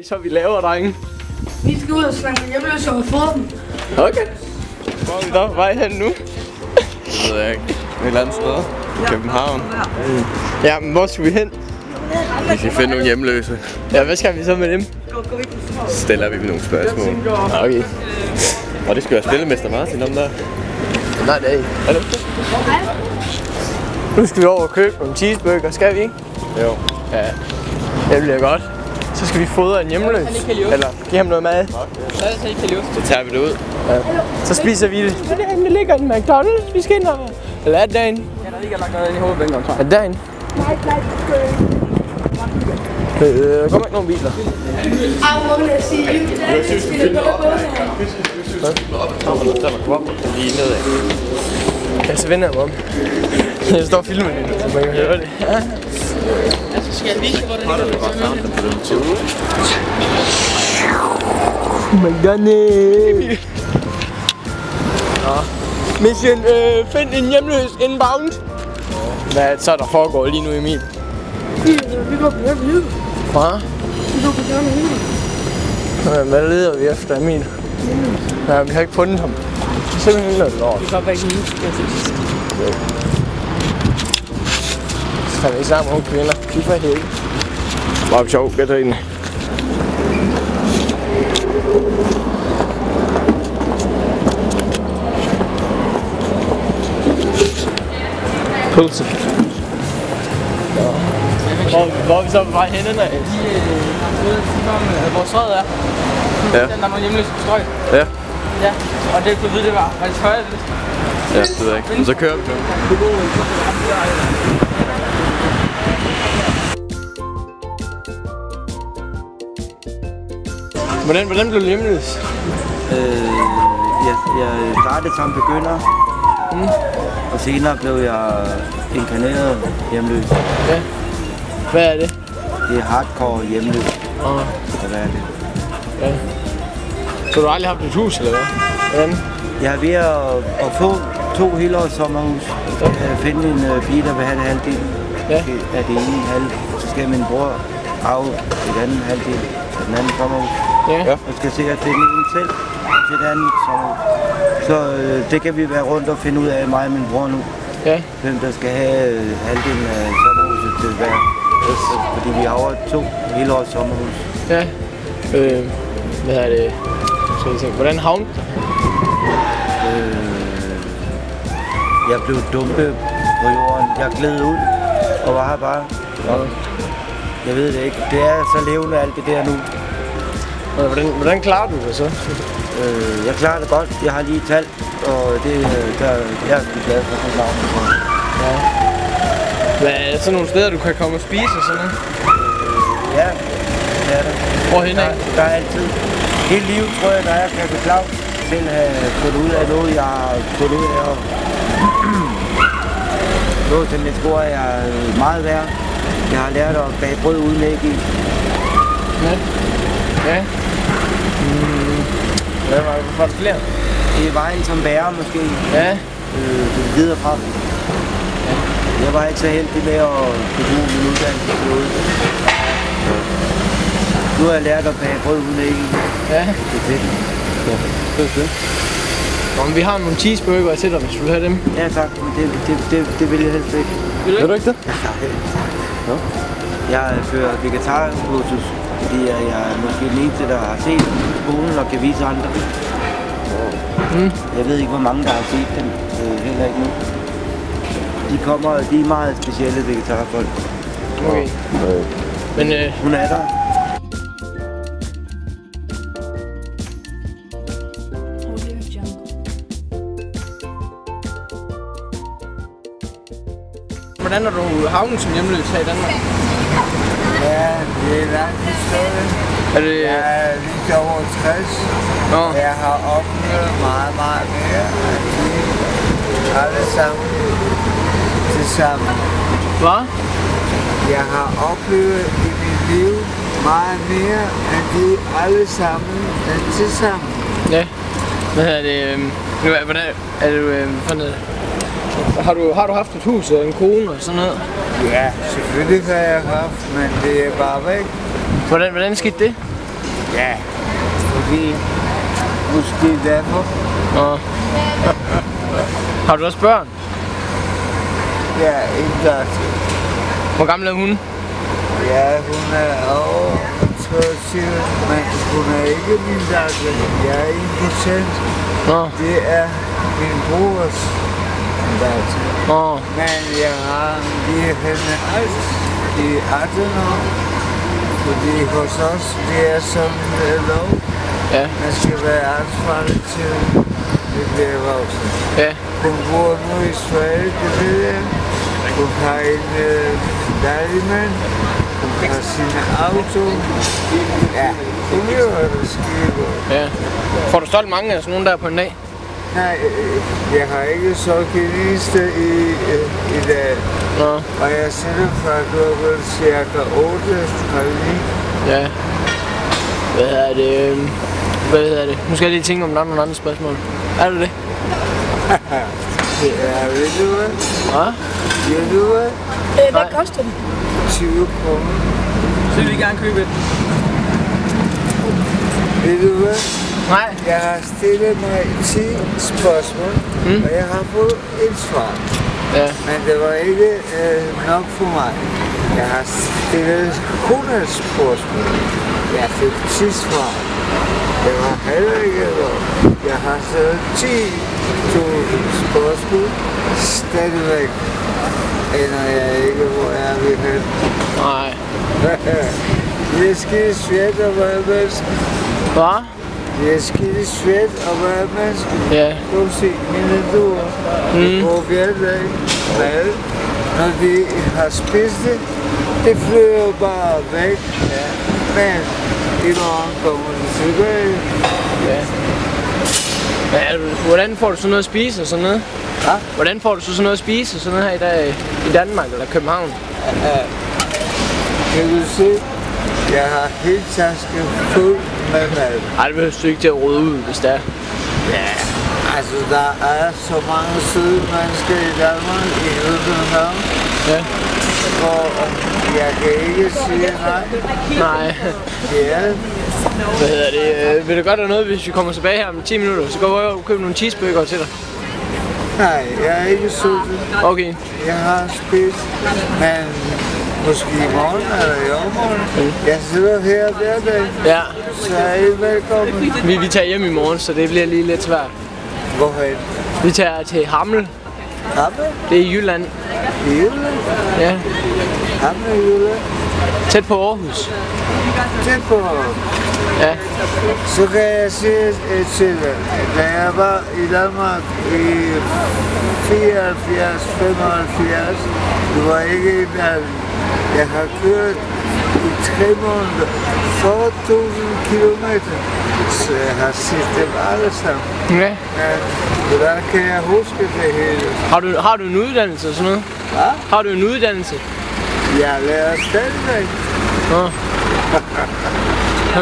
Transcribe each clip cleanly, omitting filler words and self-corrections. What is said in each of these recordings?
Så vi laver, drenge. Vi skal ud og snakke hjemløse og få dem. Okay. Hvor er vi der på vej hen nu? Det ved jeg ikke. Et eller andet sted. København. Ja, men hvor skal vi hen? Vi skal finde nogle hjemløse. Ja, hvad skal vi så med dem? Så stiller vi nogle spørgsmål. Okay. Og det skal være spillemester Martin om der. Nej, det er ikke. Er det ikke? Nu skal vi over og købe nogle cheeseburger, skal vi ikke? Jo. Ja, det bliver godt. Så skal vi fodre en hjemløs. Eller give ham noget mad. Så tager vi det ud. Ja. Så spiser vi det. Der ligger en McDonald's, vi skal ind over. Eller er det dagen? Ja, der ligger lagt noget ind i hovedbænken, tror jeg. Er det dagen? Kommer ikke nogen biler? Lige nedad. Ja, så vender jeg mig om. Jeg står og filmer lidt, så man kan høre det. Altså, skal jeg vise, hvor det ligger? McDonald's. Mission, find en hjemløs inbound. Hvad er det så, der foregår lige nu, Emil? Vi går på hjemme. Hvad? Vi går på hjemme. Hvad leder vi efter, Emil? Ja, vi har ikke fundet ham. Det er simpelthen noget lort. Vi går væk i huset, skal jeg sige sidst. Så kan vi ikke sammen med kvinder. Fy for helvede. Meget sjovt, Katrine. Pølse. Hvor er vi så på vej hen ad? Hvor strøget er. Ja. Den der nogle hjemløse på strøget. Ja. Ja, og det kunne vide, det var det tøjet. Ja, det ved jeg ikke. Men så kører vi. Hvordan blev du hjemløs? Jeg startede som begynder, og senere blev jeg inkarneret hjemløs. Ja. Hvad er det? Det er hardcore hjemløs. Og hvad er det? Ja. Så du har aldrig haft et hus, eller hvad? Hvordan? Jeg er ved at få 2 helårs sommerhus. Jeg skal finde en pige, der vil have det halvdelen. Ja. Af det ene halv. Så skal min bror arve et andet halvdel af den anden sommerhus. Ja. Og skal sikkert finde en selv til det andet sommerhus. Så det kan vi være rundt og finde ud af, mig og min bror nu. Ja. Hvem der skal have halvdelen af sommerhuset til hver. Fordi vi har over 2 helårs sommerhus. Ja. Hvad er det? Skal jeg tænke, hvordan havnede du? Jeg blev dumpet på jorden. Jeg gled ud og var her bare. Og jeg ved det ikke. Det er så levende alt det der nu. Hvordan klarer du det så? Jeg klarer det godt. Jeg har lige talt, og det jeg er glad for sådan navn. Ja. Hvad er der så nogle steder, du kan komme og spise og sådan noget? Ja, det er det. Hvorhen af? Der er altid. Hele livet tror jeg, der er Kaffe Claus selv have fundet ud af noget, jeg har fundet ud af. Noget, som jeg tror, jeg er meget værd. Jeg har lært at bage brød uden æg i. Ja. Ja. Hvad var det flere? Det er vejen som bærer måske. Ja. Videre fra. Ja. Jeg var ikke så heldig med at kunne bruge min uddannelse. Nu har jeg lært at bage brød uden æg i. Ja. Det er fedt. Ja, det er fedt. Nå, men vi har nogle cheeseburger til dig, hvis du vil have dem. Ja tak, men det vil jeg helst ikke. Vil du ikke det? Ja. Jeg fører vegetarkursus, fordi jeg er måske den eneste, der har set skolen og kan vise andre. Jeg ved ikke, hvor mange der har set dem, heller ikke nu. De er meget specielle vegetarfolk. Okay. Men Hun er der. Hvordan er du havnet som hjemløs her i Danmark? Ja, det er en lang historie. er det... Jeg er lige over 60. Nå. Jeg har oplevet meget, meget mere. Alle sammen til sammen. Hvad? Jeg har oplevet i mit liv meget mere end de alle sammen til sammen. Ja. Hvad er det? Hvordan er du for noget? Har du haft et hus og en kone og sådan noget? Ja, selvfølgelig har jeg haft, men det er bare væk. Hvordan skete det? Ja, fordi måske derfor. Nå. Har du også børn? Ja, en datter. Hvor gammel er hun? Ja, hun er over 22, men hun er ikke min datter. Jeg er 1%. Nå. Det er min brors datter. Nå. Men jeg har givet hende alt i 18 år. Fordi hos os, det er sådan lov. Ja. Man skal være ansvarlig til det bliver voksen. Ja. Hun bor nu i Sverige, det ved jeg. Hun har en dejlig mand. Hun har sine auto. Ja, hun lever det skide godt. Ja. Får du solgt mange af sådan nogle der på en dag? Nej, jeg har ikke solgt en eneste i dag. Nå. Og jeg sætter fra klokken cirka 8:30. Ja. Hvad hedder det? Nu skal jeg lige tænke, om der er nogle andre spørgsmål. Er det det? Ja, ved du hvad? Hvad? Ved du hvad? Hvad koster det? 20 kroner. Så vil vi gerne købe et. Ved du hvad? Nej. Jeg har stillet mig 10 spørgsmål, og jeg har fået et svar. Ja. Men det var ikke nok for mig. Jeg har stillet 100 spørgsmål. Jeg fik 10 svar. Det var heller ikke nok. Jeg har stillet 10.000 spørgsmål. Stadigvæk ender jeg ikke, hvor jeg vil hen. Nej. Det er skide svært at være menneske. Hvad? Det er skide svært at være menneske. Ja. Prøv at se mine duer. De går hver dag. Hvad? Når de har spist det, det flyver bare væk. Ja. Men i morgen kommer de tilbage. Ja. Hvordan får du så noget at spise og sådan noget? Hvad? Hvordan får du så sådan noget at spise og sådan noget her i dag i Danmark eller København? Kan du se? Jeg har helt tasken fuld med mad. Ej, det behøver du ikke til at rode ud, hvis det er. Ja, altså der er så mange søde mennesker i Danmark i København. Ja. Og jeg kan ikke sige nej. Nej. Ja, Hvad hedder det? Vil du godt have noget, hvis vi kommer tilbage her om 10 minutter? Så går jeg og køber nogle cheeseburger til dig. nej, jeg er ikke sulten. Okay. Jeg har spist, men måske i morgen eller i overmorgen. Jeg sidder her hver dag, Ja. så er I velkommen. Vi tager hjem i morgen, så det bliver lige lidt svært. Hvorhen? Vi tager til Hammel. Hammel? Det er i Jylland. I Jylland? Ja. Hammel i Jylland? Tæt på Aarhus. Tæt på. Ja. Så kan jeg sige til dig, da jeg var i Danmark i 74, 75, det var ikke en af dem. Jeg har kørt i 3 måneder 40.000 kilometer, så jeg har set dem alle sammen. Ja. Ja, hvordan kan jeg huske det hele? Har du en uddannelse og sådan noget? Hvad? Har du en uddannelse? Jeg lærer stadigvæk. Nå.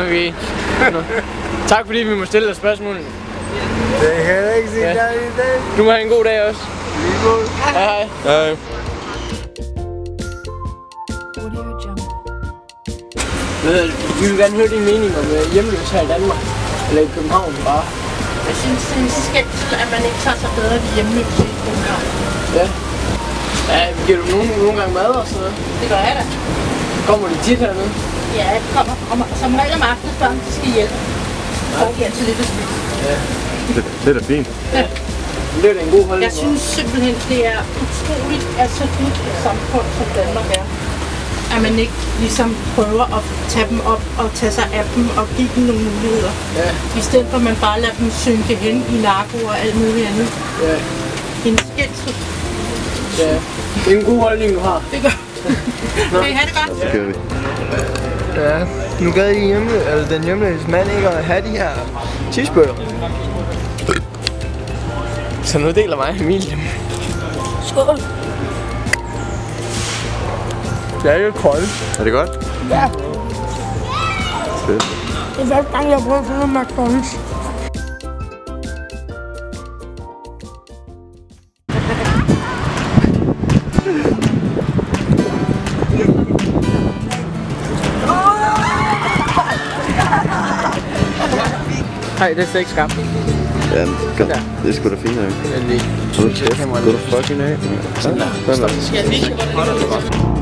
Okay. Nå. Tak fordi vi må stille dig spørgsmålene. Det er heller ikke sin Ja. dag i dag. Du må have en god dag også. Lige måde. Hej hej. Hej. Vi vil gerne høre din mening om hjemløs her i Danmark. Eller i København bare. Jeg synes, det er skæmt, at man ikke tager sig bedre ved hjemløse i København. Ja. Ja, giver du nogle gange mad og sådan noget? Det gør jeg da. Kommer de tit hernede? Ja, jeg kommer som regel om aftenen, før de skal hjælpe. Og de altid lidt at spise. Ja. Det er da fint. Det er da en god holdning. Jeg synes simpelthen, det er utroligt, at så nyt et samfund som Danmark er. At man ikke ligesom prøver at tage dem op og tage sig af dem og give dem nogle muligheder. Ja. I stedet for at man bare lader dem synke hen i narko og alt muligt andet. Ja. En skændsel. Ja. Det er en god holdning, du har. Det gør. Kan I have det godt? Det gør vi. Ja. Nu gad den hjemløse mand ikke at have de her cheeseburger. Så nu deler mig og Emil dem. Skål. Det er jo koldt. Er det godt? Ja, Fedt. det er første gang, jeg har prøvet sådan noget McDonald's. Nej, det er slet ikke skarpt. Ja, det er sgu da fint, ikke? Men lige. Hold kæft, gå du fucking af. Sådan der. Stop.